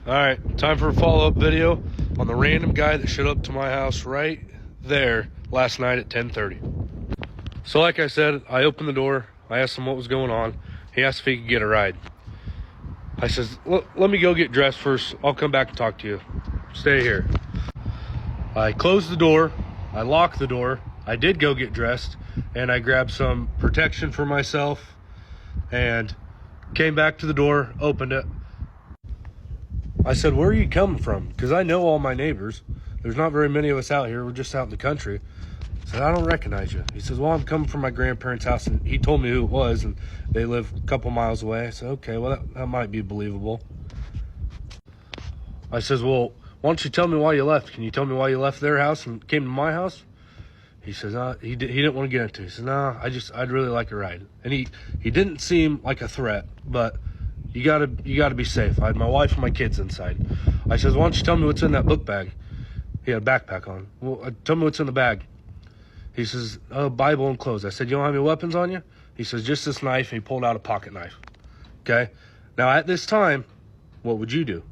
All right, time for a follow-up video on the random guy that showed up to my house right there last night at 10:30. So like I said, I opened the door. I asked him what was going on. He asked if he could get a ride. I says, let me go get dressed first. I'll come back and talk to you. Stay here. I closed the door. I locked the door. I did go get dressed, and I grabbed some protection for myself and came back to the door, opened it. I said, where are you coming from? Because I know all my neighbors. There's not very many of us out here. We're just out in the country. I said, I don't recognize you. He says, well, I'm coming from my grandparents' house. And he told me who it was, and they live a couple miles away. I said, okay, well, that might be believable. I says, well, why don't you tell me why you left? Can you tell me why you left their house and came to my house? He says, he didn't want to get into it. He said, no, I'd really like a ride. And he didn't seem like a threat, but you gotta be safe. I had my wife and my kids inside. I says, why don't you tell me what's in that book bag? He had a backpack on. Well, tell me what's in the bag. He says, Bible and clothes. I said, you don't have any weapons on you? He says, just this knife. And he pulled out a pocket knife. Okay. Now at this time, what would you do?